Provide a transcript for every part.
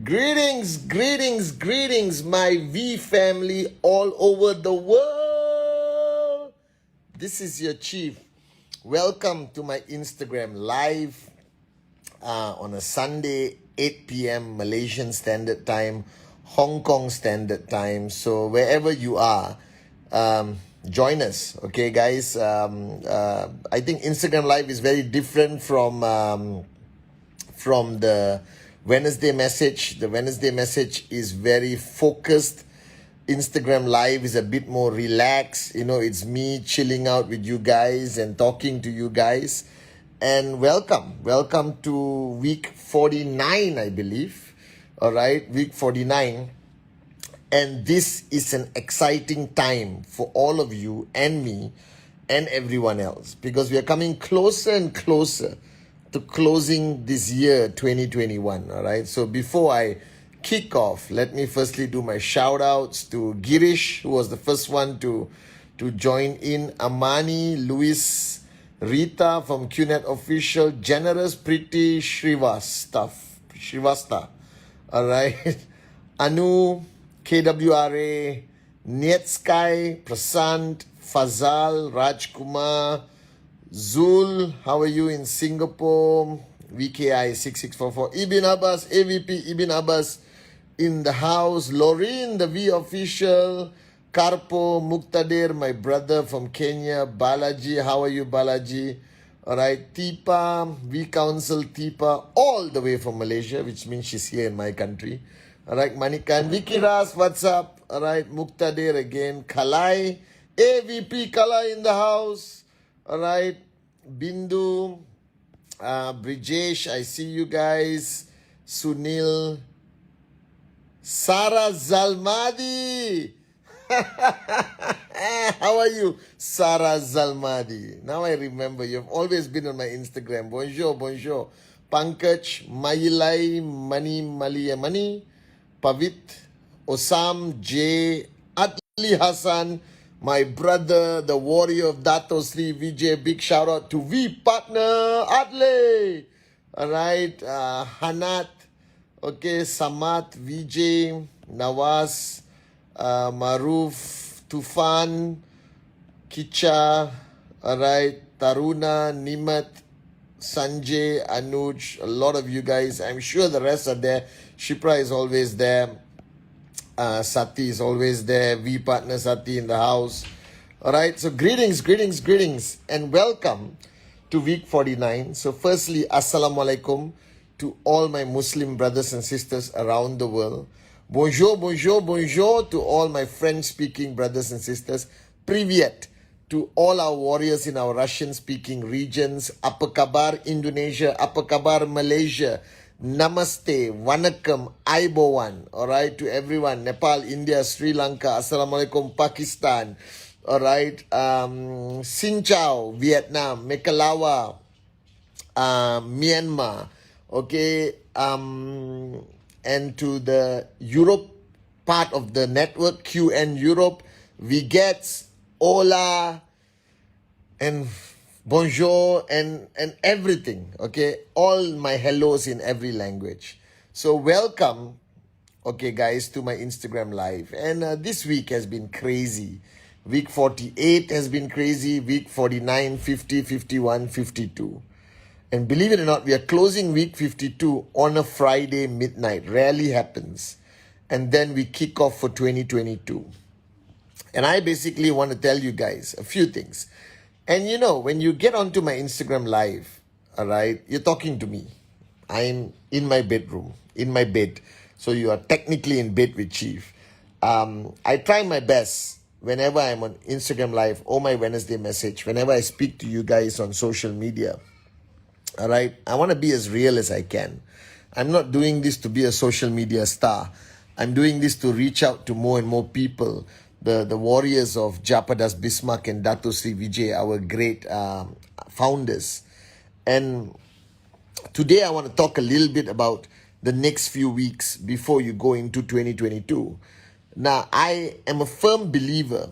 Greetings, greetings, greetings, my V family all over the world. This is your chief. Welcome to my Instagram live on a Sunday, 8 p.m. Malaysian Standard Time, Hong Kong Standard Time. So wherever you are, join us, okay, guys? I think Instagram Live is very different from the Wednesday message. The Wednesday message is very focused. Instagram Live is a bit more relaxed. You know, it's me chilling out with you guys and talking to you guys. And welcome to week 49, I believe. All right, week 49. And this is an exciting time for all of you and me and everyone else, because we are coming closer and closer to closing this year 2021. All right, so before I kick off, let me firstly do my shout outs to Girish, who was the first one to join in, Amani, Luis, Rita from QNet Official, Generous Pretty Srivasta, all right, Anu, KWRA, Nietsky, Prasant, Fazal, Rajkumar, Zul, how are you in Singapore? VKI 6644. Ibn Abbas, AVP Ibn Abbas in the house. Loreen, the V official. Karpo, Muktadir, my brother from Kenya. Balaji, how are you, Balaji? Alright, Tipa, V Council Tipa, all the way from Malaysia, which means she's here in my country. Alright, Manikan, Vicky Ras, what's up? Alright, Muktadir again. Kalai, AVP Kalai in the house. Alright, Bindu, Brijesh, I see you guys. Sunil, Sarah Zalmadi. How are you, Sarah Zalmadi? Now I remember, you've always been on my Instagram. Bonjour, bonjour. Pankaj, Mayilai, Mani, Mani, Pavit, Osam, J, Atli Hassan, my brother, the warrior of Dato Sri Vijay. Big shout out to V partner Adle. Alright, Hanat, okay, Samat, Vijay, Nawaz, Maruf, Tufan, Kicha, alright, Taruna, Nimat, Sanjay, Anuj, a lot of you guys. I'm sure the rest are there. Shipra is always there. Sati is always there. V partner Sati in the house. Alright, so greetings, and welcome to week 49. So firstly, Assalamualaikum to all my Muslim brothers and sisters around the world. Bonjour to all my French-speaking brothers and sisters. Privyet to all our warriors in our Russian-speaking regions. Apa kabar Indonesia, apa kabar Malaysia. Namaste, Vanakkam, Aibowan, alright, to everyone. Nepal, India, Sri Lanka, Assalamualaikum, Pakistan, alright, Xin Chao, Vietnam, Mekalawa, Myanmar, okay, and to the Europe part of the network, QN Europe, Vigets, Ola, and bonjour, and everything, okay? All my hellos in every language. So welcome, okay, guys, to my Instagram Live. And this week has been crazy. Week 48 has been crazy. Week 49, 50, 51, 52. And believe it or not, we are closing week 52 on a Friday midnight. Rarely happens. And then we kick off for 2022. And I basically want to tell you guys a few things. And you know, when you get onto my Instagram Live, all right, you're talking to me. I'm in my bedroom, in my bed. So you are technically in bed with Chief. I try my best whenever I'm on Instagram Live or my Wednesday message, whenever I speak to you guys on social media. All right, I want to be as real as I can. I'm not doing this to be a social media star. I'm doing this to reach out to more and more people. The warriors of Japadas Bismarck and Dato Sri Vijay, our great founders. And today I want to talk a little bit about the next few weeks before you go into 2022. Now, I am a firm believer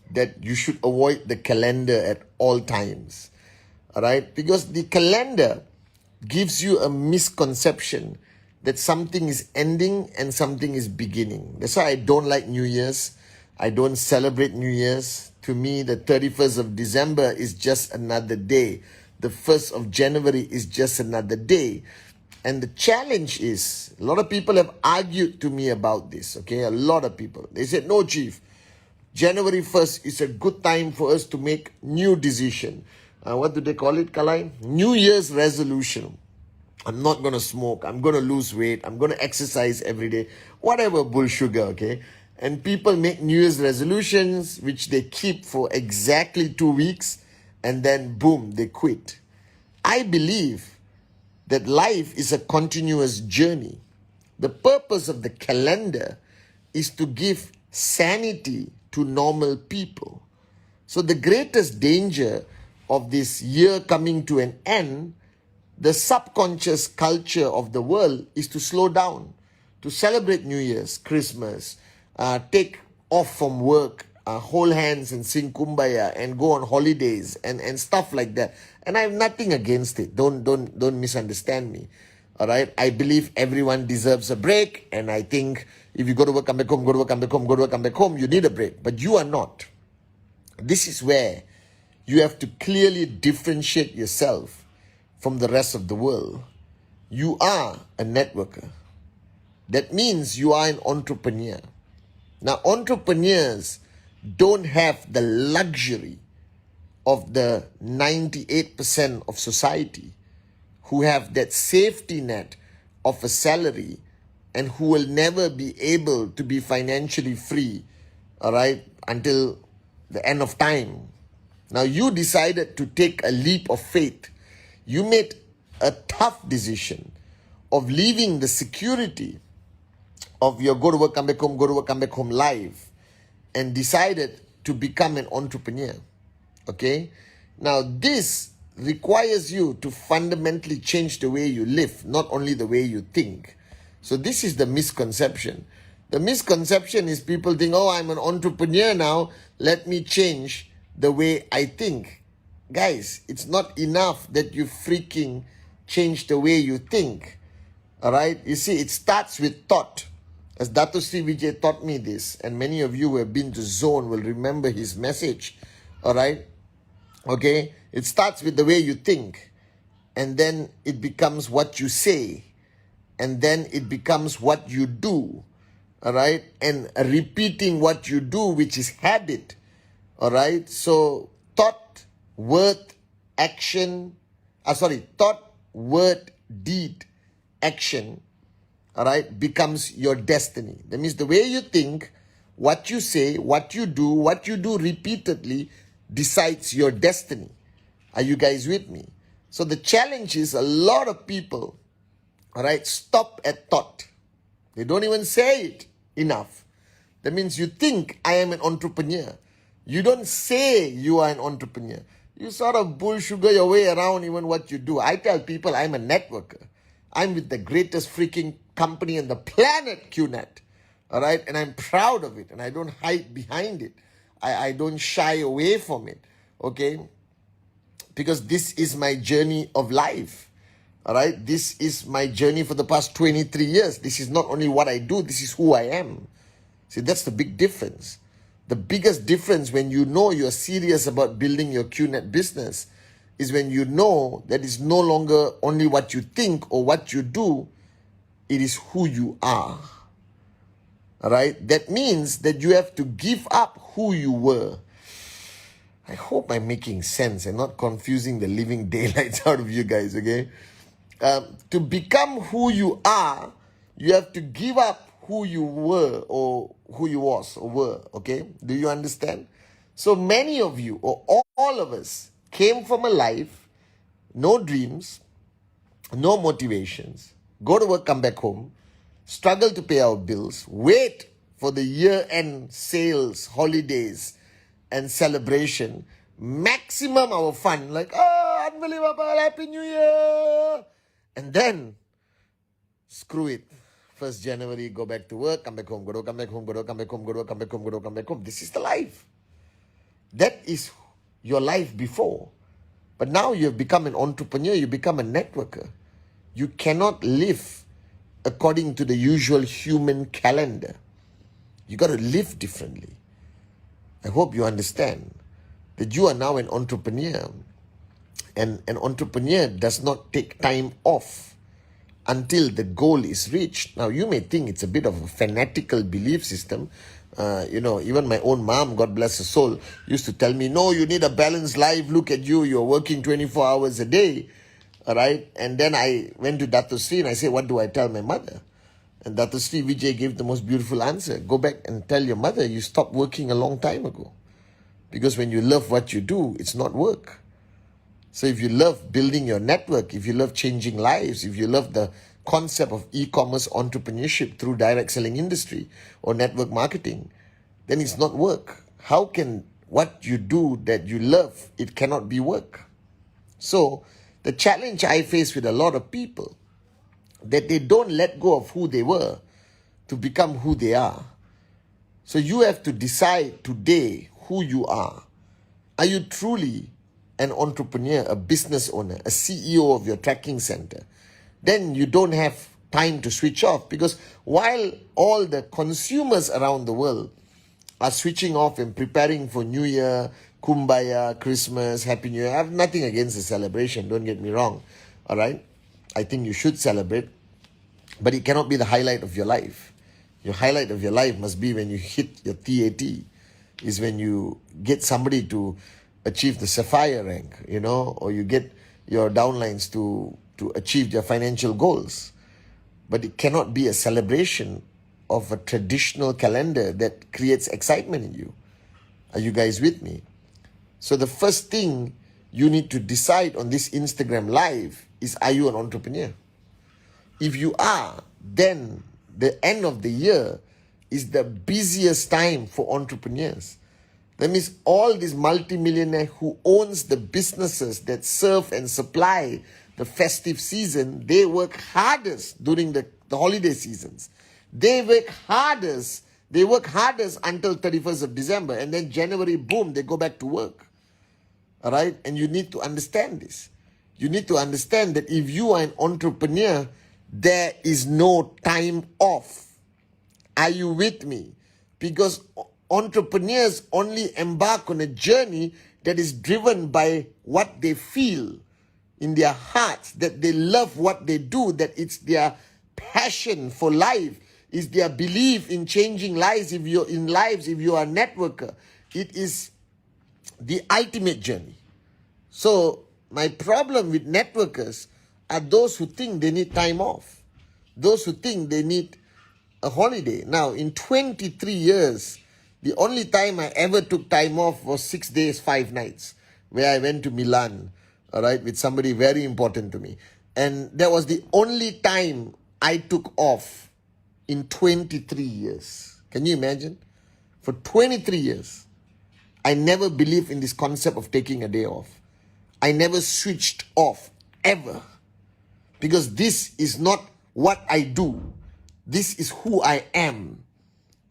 that you should avoid the calendar at all times. All right? Because the calendar gives you a misconception that something is ending and something is beginning. That's why I don't like New Year's. I don't celebrate New Year's. To me, the 31st of December is just another day. The 1st of January is just another day. And the challenge is, a lot of people have argued to me about this, okay? A lot of people. They said, no, Chief, January 1st is a good time for us to make new decision. What do they call it, Kalai? New Year's resolution. I'm not going to smoke. I'm going to lose weight. I'm going to exercise every day. Whatever bullshit, okay? And people make New Year's resolutions, which they keep for exactly 2 weeks, and then boom, they quit. I believe that life is a continuous journey. The purpose of the calendar is to give sanity to normal people. So the greatest danger of this year coming to an end, the subconscious culture of the world, is to slow down, to celebrate New Year's, Christmas, take off from work, hold hands and sing Kumbaya and go on holidays and stuff like that. And I have nothing against it. Don't misunderstand me. All right. I believe everyone deserves a break. And I think if you go to work, come back home, go to work, come back home, go to work, come back home, you need a break. But you are not. This is where you have to clearly differentiate yourself from the rest of the world. You are a networker. That means you are an entrepreneur. Now, entrepreneurs don't have the luxury of the 98% of society who have that safety net of a salary and who will never be able to be financially free, all right, until the end of time. Now, you decided to take a leap of faith. You made a tough decision of leaving the security of your go to work, come back home, go to work, come back home life, and decided to become an entrepreneur. Okay? Now, this requires you to fundamentally change the way you live, not only the way you think. So this is the misconception. The misconception is people think, oh, I'm an entrepreneur now, let me change the way I think. Guys, it's not enough that you freaking change the way you think. All right? You see, it starts with thought. As Dato Sri Vijay taught me this, and many of you who have been to Zone will remember his message. All right? Okay? It starts with the way you think, and then it becomes what you say, and then it becomes what you do. All right? And repeating what you do, which is habit. All right? So, thought, word, action. Thought, word, deed, action. All right, becomes your destiny. That means the way you think, what you say, what you do repeatedly decides your destiny. Are you guys with me? So the challenge is a lot of people, all right, stop at thought. They don't even say it enough. That means you think, I am an entrepreneur. You don't say you are an entrepreneur. You sort of bullsugar your way around even what you do. I tell people I'm a networker. I'm with the greatest freaking company on the planet, QNet. All right? And I'm proud of it. And I don't hide behind it. I don't shy away from it. Okay? Because this is my journey of life. All right? This is my journey for the past 23 years. This is not only what I do, this is who I am. See, that's the big difference. The biggest difference when you know you're serious about building your QNet business is when you know that it's no longer only what you think or what you do, it is who you are. All right? That means that you have to give up who you were. I hope I'm making sense and not confusing the living daylights out of you guys, okay? To become who you are, you have to give up who you were or who you was or were, okay? Do you understand? So many of you, or all of us, came from a life, no dreams, no motivations, go to work, come back home, struggle to pay our bills, wait for the year-end sales, holidays, and celebration, maximum our fun, like, oh, unbelievable, Happy New Year! And then, screw it. 1st January, go back to work, come back home, go to work, come back home, go to work, come back home, go to work, come back home, go to work, come back home. This is the life. That is your life before. But now you have become an entrepreneur, you become a networker. You cannot live according to the usual human calendar. You got to live differently. I hope you understand that you are now an entrepreneur, and an entrepreneur does not take time off until the goal is reached. Now, you may think it's a bit of a fanatical belief system. Even my own mom, God bless her soul, used to tell me, no, you need a balanced life. Look at you. You're working 24 hours a day. All right. And then I went to Dato Sri and I said, what do I tell my mother? And Dato Sri Vijay gave the most beautiful answer. Go back and tell your mother you stopped working a long time ago. Because when you love what you do, it's not work. So if you love building your network, if you love changing lives, if you love the concept of e-commerce entrepreneurship through direct selling industry or network marketing, then it's not work. How can what you do that you love, it cannot be work? So the challenge I face with a lot of people, that they don't let go of who they were to become who they are. So you have to decide today who you are. Are you truly an entrepreneur, a business owner, a CEO of your tracking center? Then you don't have time to switch off, because while all the consumers around the world are switching off and preparing for New Year, Kumbaya, Christmas, Happy New Year, I have nothing against the celebration, don't get me wrong, all right? I think you should celebrate, but it cannot be the highlight of your life. Your highlight of your life must be when you hit your TAT, is when you get somebody to achieve the Sapphire rank, or you get your downlines to achieve their financial goals. But it cannot be a celebration of a traditional calendar that creates excitement in you. Are you guys with me? So the first thing you need to decide on this Instagram live is, are you an entrepreneur? If you are, then the end of the year is the busiest time for entrepreneurs. That means all these multimillionaires who owns the businesses that serve and supply the festive season, they work hardest during the holiday seasons. They work hardest until 31st of December. And then January, boom, they go back to work. All right? And you need to understand this. You need to understand that if you are an entrepreneur, there is no time off. Are you with me? Because entrepreneurs only embark on a journey that is driven by what they feel in their hearts, that they love what they do, that it's their passion for life, is their belief in changing lives. If you are a networker, it is the ultimate journey. So my problem with networkers are those who think they need time off, those who think they need a holiday. Now, in 23 years, the only time I ever took time off was 6 days, 5 nights, where I went to Milan, all right, with somebody very important to me. And that was the only time I took off in 23 years. Can you imagine? For 23 years, I never believed in this concept of taking a day off. I never switched off, ever. Because this is not what I do. This is who I am.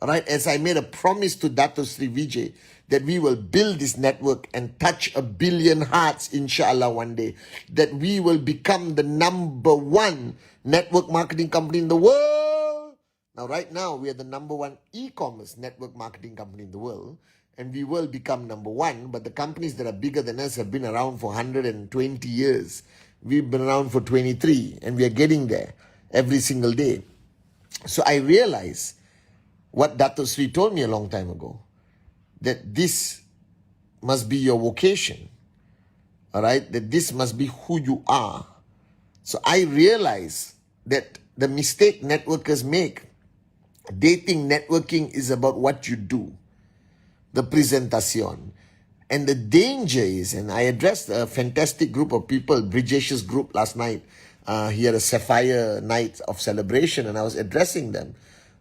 All right, as I made a promise to Dato Sri Vijay that we will build this network and touch 1 billion hearts, inshallah, one day. That we will become the #1 network marketing company in the world. Now, right now, we are the #1 e-commerce network marketing company in the world. And we will become #1. But the companies that are bigger than us have been around for 120 years. We've been around for 23. And we are getting there every single day. So I realized what Dato Sri told me a long time ago, that this must be your vocation, all right? That this must be who you are. So I realized that the mistake networkers make, they think networking is about what you do, the presentation. And the danger is, and I addressed a fantastic group of people, Brijesh's group last night. He had a Sapphire night of celebration, and I was addressing them.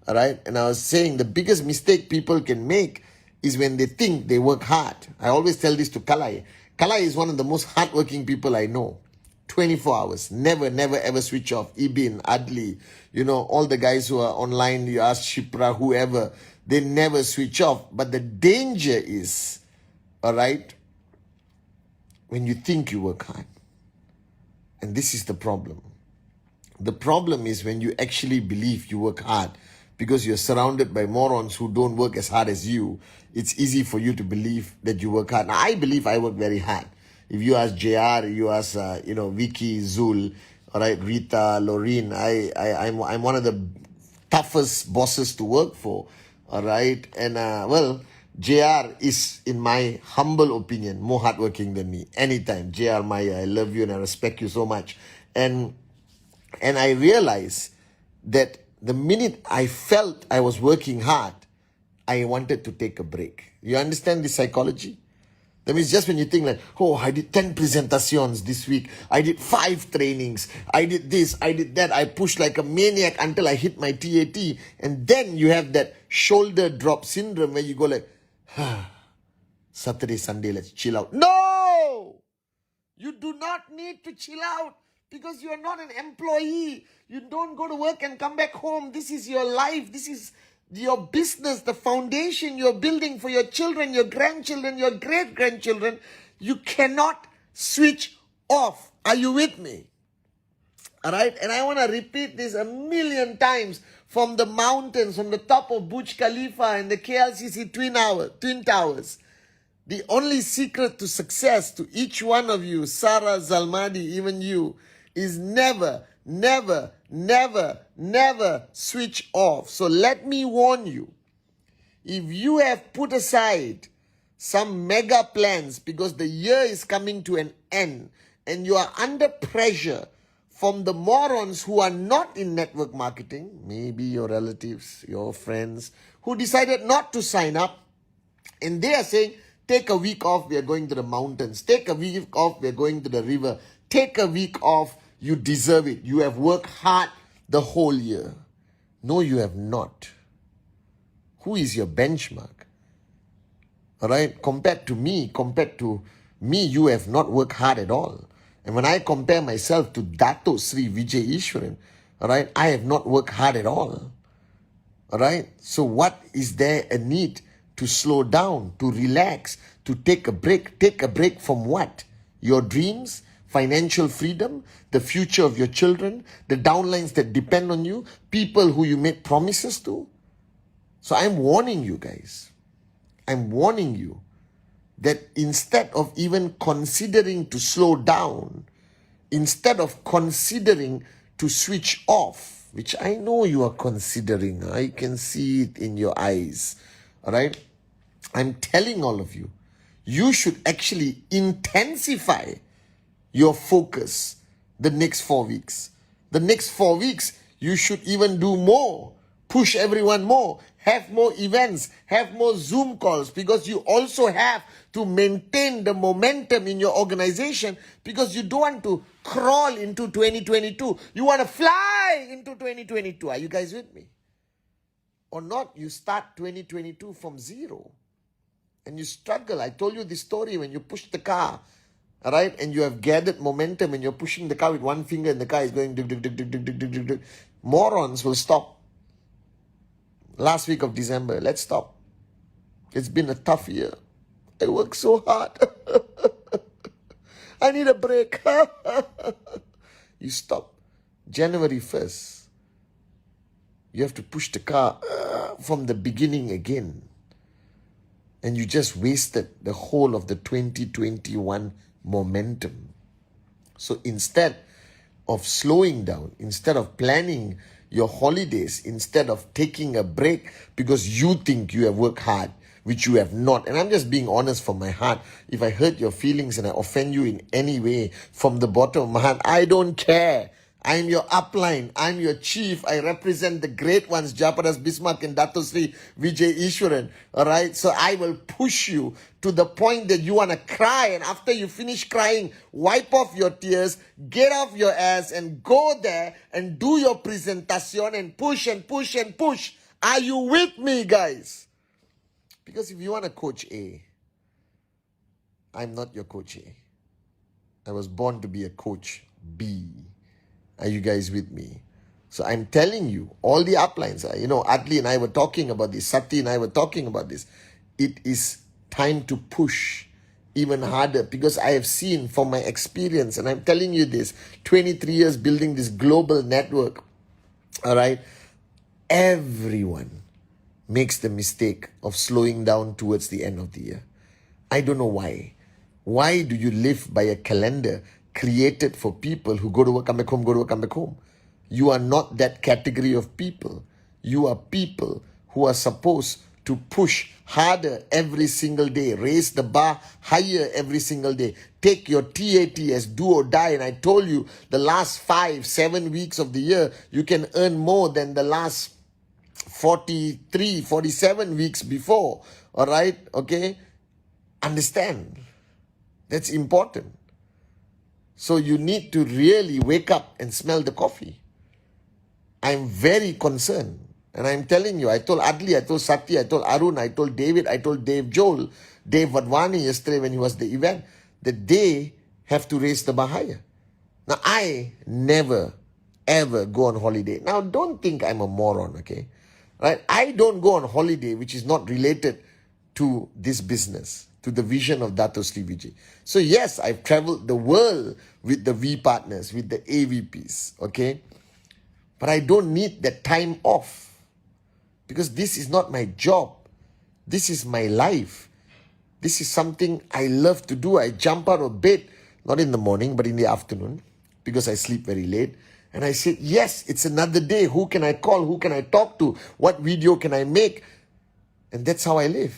All right. And I was saying the biggest mistake people can make is when they think they work hard. I always tell this to Kalai. Kalai is one of the most hardworking people I know. 24 hours. Never, ever switch off. Ibin, Adli, all the guys who are online, you ask Shipra, whoever, they never switch off. But the danger is, all right, when you think you work hard. And this is the problem. The problem is when you actually believe you work hard because you're surrounded by morons who don't work as hard as you. It's easy for you to believe that you work hard. Now, I believe I work very hard. If you ask JR, you ask, Vicky, Zul, all right, Rita, Loreen, I'm one of the toughest bosses to work for, all right? And, JR is, in my humble opinion, more hardworking than me. Anytime. JR Maya, I love you and I respect you so much. And I realized that the minute I felt I was working hard, I wanted to take a break. You understand the psychology? That means just when you think like, oh, I did 10 presentations this week. I did 5 trainings. I did this, I did that. I pushed like a maniac until I hit my TAT. And then you have that shoulder drop syndrome where you go like, Saturday, Sunday, let's chill out. No! You do not need to chill out because you are not an employee. You don't go to work and come back home. This is your life. This is your business, the foundation you're building for your children, your grandchildren, your great-grandchildren. You cannot switch off. Are you with me? All right? And I want to repeat this a million times from the mountains, from the top of Burj Khalifa and the KLCC Twin Towers. The only secret to success to each one of you, Sarah, Zalmadi, even you, is never, never, never, never switch off. So let me warn you, if you have put aside some mega plans because the year is coming to an end and you are under pressure from the morons who are not in network marketing, maybe your relatives, your friends, who decided not to sign up, and they are saying, take a week off, we are going to the mountains. Take a week off, we are going to the river. Take a week off, you deserve it. You have worked hard the whole year. No, you have not. Who is your benchmark? All right? Compared to me, you have not worked hard at all. And when I compare myself to Dato Sri Vijay Ishwaran, all right, I have not worked hard at all. All right? So what is there a need to slow down, to relax, to take a break? Take a break from what? Your dreams, financial freedom, the future of your children, the downlines that depend on you, people who you made promises to. So I'm warning you guys. I'm warning you that instead of even considering to slow down, instead of considering to switch off, which I know you are considering, I can see it in your eyes, all right? I'm telling all of you, you should actually intensify your focus the next 4 weeks. The next 4 weeks, you should even do more. Push everyone more. Have more events. Have more Zoom calls, because you also have to maintain the momentum in your organization, because you don't want to crawl into 2022. You want to fly into 2022. Are you guys with me? Or not, you start 2022 from zero. And you struggle. I told you this story when you push the car, all right, and you have gathered momentum and you're pushing the car with one finger and the car is going dig, dig, dig, dig, dig, dig, dig, dig, dig. Morons will stop. Last week of December, let's stop. It's been a tough year. I worked so hard. I need a break. You stop. January 1st, you have to push the car from the beginning again. And you just wasted the whole of the 2021 momentum. So instead of slowing down, instead of planning your holidays, instead of taking a break because you think you have worked hard, which you have not. And I'm just being honest from my heart. If I hurt your feelings and I offend you in any way from the bottom of my heart, I don't care. I'm your upline. I'm your chief. I represent the great ones, Japadas Bismarck and Dato Sri Vijay Ishwaran. All right. So I will push you to the point that you want to cry. And after you finish crying, wipe off your tears, get off your ass and go there and do your presentation and push and push and push. Are you with me, guys? Because if you want a coach A, I'm not your coach A. I was born to be a coach B. Are you guys with me? So I'm telling you, all the uplines, Adli and I were talking about this, Sati and I were talking about this. It is time to push even harder, because I have seen from my experience, and I'm telling you this, 23 years building this global network, all right, everyone makes the mistake of slowing down towards the end of the year. I don't know why. Why do you live by a calendar created for people who go to work, come back home, go to work, come back home? You are not that category of people. You are people who are supposed to push harder every single day, raise the bar higher every single day. Take your TAT as do or die. And I told you, the last 5-7 weeks of the year, you can earn more than the last 43, 47 weeks before. All right? Okay? Understand. That's important. So you need to really wake up and smell the coffee. I'm very concerned. And I'm telling you, I told Adli, I told Sati, I told Arun, I told David, I told Dave Joel, Dave Vadwani yesterday when he was at the event, that they have to raise the bar higher. Now, I never, ever go on holiday. Now, don't think I'm a moron, okay? Right? I don't go on holiday which is not related to this business, to the vision of Dato Sri Vijay. So yes, I've traveled the world with the V partners, with the AVPs, okay? But I don't need that time off, because this is not my job. This is my life. This is something I love to do. I jump out of bed, not in the morning, but in the afternoon, because I sleep very late. And I said, yes, it's another day. Who can I call? Who can I talk to? What video can I make? And that's how I live.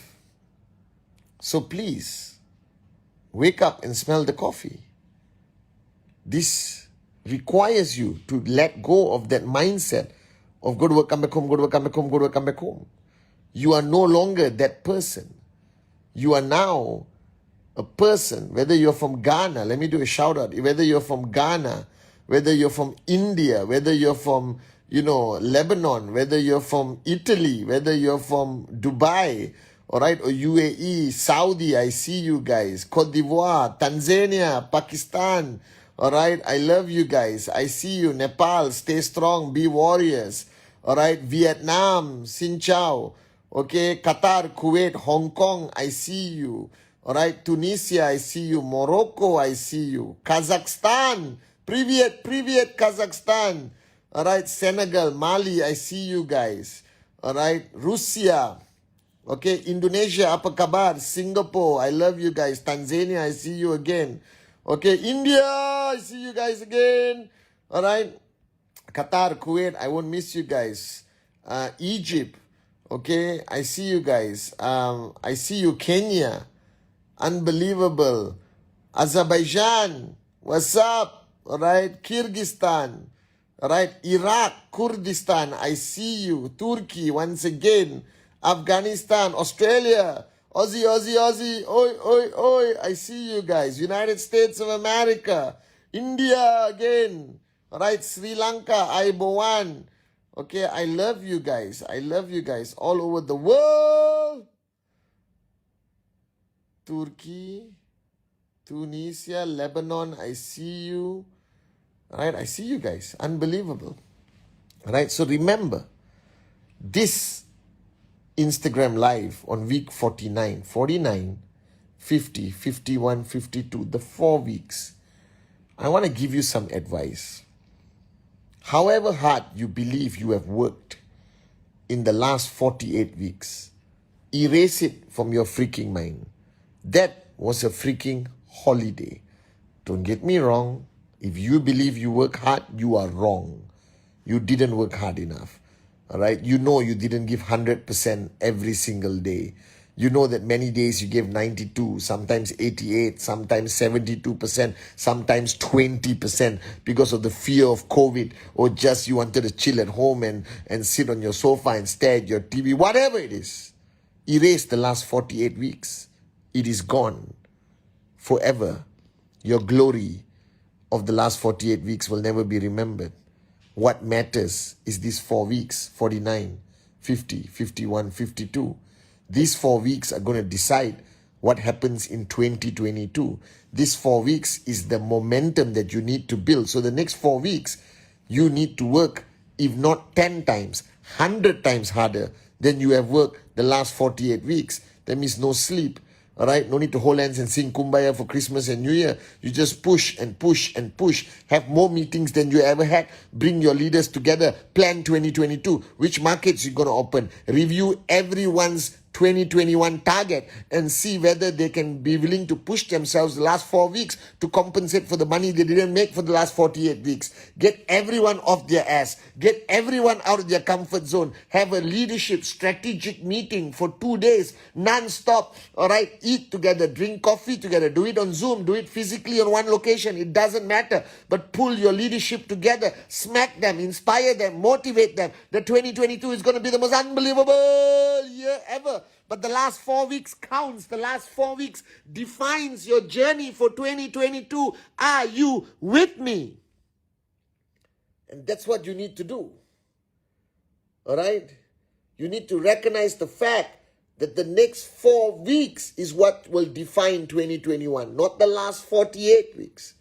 So please, wake up and smell the coffee. This requires you to let go of that mindset of go to work, come back home, go to work, come back home, go to work, come back home. You are no longer that person. You are now a person, whether you're from Ghana, let me do a shout out, whether you're from Ghana, whether you're from India, whether you're from, Lebanon, whether you're from Italy, whether you're from Dubai, all right, or UAE, Saudi, I see you guys, Cote d'Ivoire, Tanzania, Pakistan, all right, I love you guys. I see you. Nepal, stay strong, be warriors. All right, Vietnam, Xin Chao. Okay, Qatar, Kuwait, Hong Kong, I see you. All right, Tunisia, I see you. Morocco, I see you. Kazakhstan, Privyet, Kazakhstan. All right, Senegal, Mali, I see you guys. All right, Russia. Okay, Indonesia, apa kabar? Singapore, I love you guys. Tanzania, I see you again. Okay, India, I see you guys again. All right, Qatar, Kuwait, I won't miss you guys. Egypt, okay, I see you guys. I see you, Kenya. Unbelievable. Azerbaijan, what's up? All right, Kyrgyzstan. All right, Iraq, Kurdistan, I see you. Turkey, once again. Afghanistan, Australia. Aussie, oi, I see you guys. United States of America, India again, all right, Sri Lanka, Aibowan. Okay, I love you guys. I love you guys all over the world. Turkey, Tunisia, Lebanon, I see you. All right, I see you guys. Unbelievable. All right, so remember, this Instagram live on week 49, 50, 51, 52, the 4 weeks. I want to give you some advice. However hard you believe you have worked in the last 48 weeks, erase it from your freaking mind. That was a freaking holiday. Don't get me wrong. If you believe you work hard, you are wrong. You didn't work hard enough. All right, you know you didn't give 100% every single day. You know that many days you gave 92, sometimes 88, sometimes 72%, sometimes 20% because of the fear of COVID, or just you wanted to chill at home and sit on your sofa and stare at your TV, whatever it is. Erase the last 48 weeks. It is gone forever. Your glory of the last 48 weeks will never be remembered. What matters is these 4 weeks, 49, 50, 51, 52. These 4 weeks are going to decide what happens in 2022. These 4 weeks is the momentum that you need to build. So the next 4 weeks, you need to work, if not 10 times, 100 times harder than you have worked the last 48 weeks. That means no sleep. All right, no need to hold hands and sing Kumbaya for Christmas and New Year. You just push and push and push. Have more meetings than you ever had. Bring your leaders together. Plan 2022. Which markets you're going to open. Review everyone's 2021 target and see whether they can be willing to push themselves the last 4 weeks to compensate for the money they didn't make for the last 48 weeks. Get everyone off their ass. Get everyone out of their comfort zone. Have a leadership strategic meeting for 2 days, non-stop. All right, eat together, drink coffee together, do it on Zoom, do it physically on one location. It doesn't matter, but pull your leadership together, smack them, inspire them, motivate them. The 2022 is going to be the most unbelievable year ever. But the last 4 weeks counts. The last 4 weeks defines your journey for 2022. Are you with me? And that's what you need to do. All right? You need to recognize the fact that the next 4 weeks is what will define 2021, not the last 48 weeks.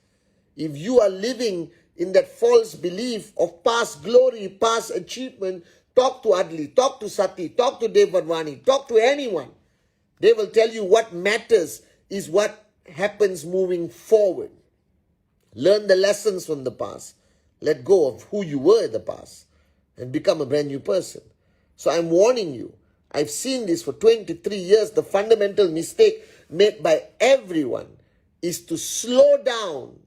If you are living in that false belief of past glory, past achievement, talk to Adli, talk to Sati, talk to Dave Vadvani, talk to anyone. They will tell you what matters is what happens moving forward. Learn the lessons from the past. Let go of who you were in the past and become a brand new person. So I'm warning you. I've seen this for 23 years. The fundamental mistake made by everyone is to slow down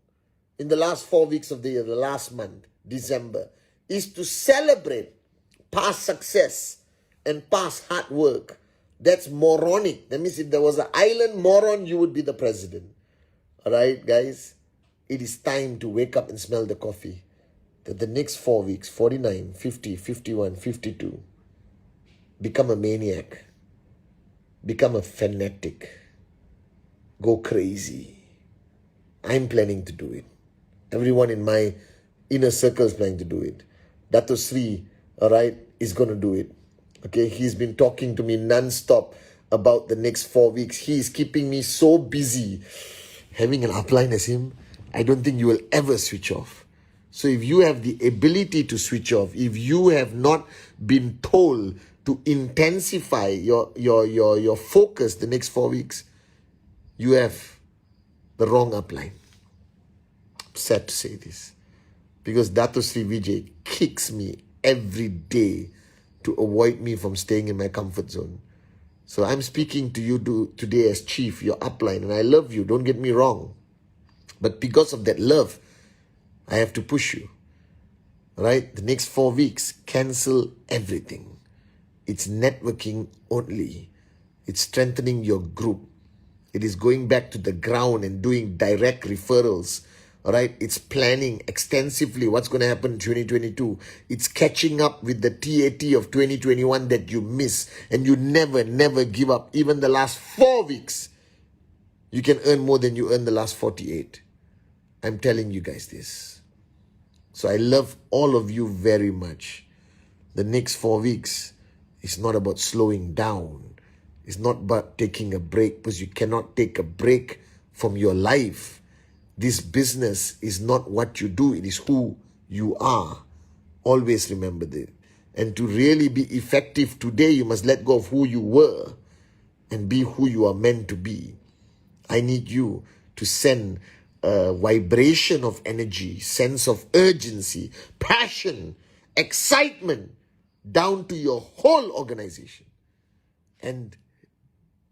in the last 4 weeks of the year, the last month, December, is to celebrate past success and past hard work. That's moronic. That means if there was an island moron, you would be the president. All right, guys? It is time to wake up and smell the coffee. That the next 4 weeks, 49, 50, 51, 52, become a maniac. Become a fanatic. Go crazy. I'm planning to do it. Everyone in my inner circle is planning to do it. Dato Sri, all right, is going to do it. Okay, he's been talking to me non-stop about the next 4 weeks. He is keeping me so busy. Having an upline as him, I don't think you will ever switch off. So if you have the ability to switch off, if you have not been told to intensify your focus the next 4 weeks, you have the wrong upline. I'm sad to say this. Because Dato Sri Vijay kicks me every day to avoid me from staying in my comfort zone. So I'm speaking to you today as chief, your upline, and I love you, don't get me wrong. But because of that love, I have to push you. Right? The next 4 weeks, cancel everything. It's networking only. It's strengthening your group. It is going back to the ground and doing direct referrals. All right, it's planning extensively what's going to happen in 2022. It's catching up with the TAT of 2021 that you miss. And you never give up. Even the last 4 weeks, you can earn more than you earned the last 48. I'm telling you guys this. So I love all of you very much. The next 4 weeks is not about slowing down. It's not about taking a break, because you cannot take a break from your life. This business is not what you do, it is who you are. Always remember that. And to really be effective today, you must let go of who you were and be who you are meant to be. I need you to send a vibration of energy, sense of urgency, passion, excitement down to your whole organization. And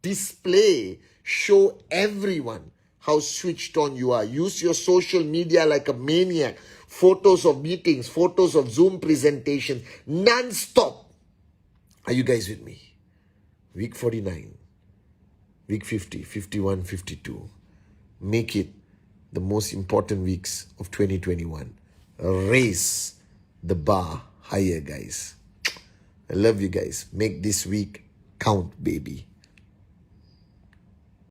display, show everyone how switched on you are. Use your social media like a maniac. Photos of meetings, photos of Zoom presentations, non-stop. Are you guys with me? Week 49, week 50, 51, 52. Make it the most important weeks of 2021. Raise the bar higher, guys. I love you guys. Make this week count, baby.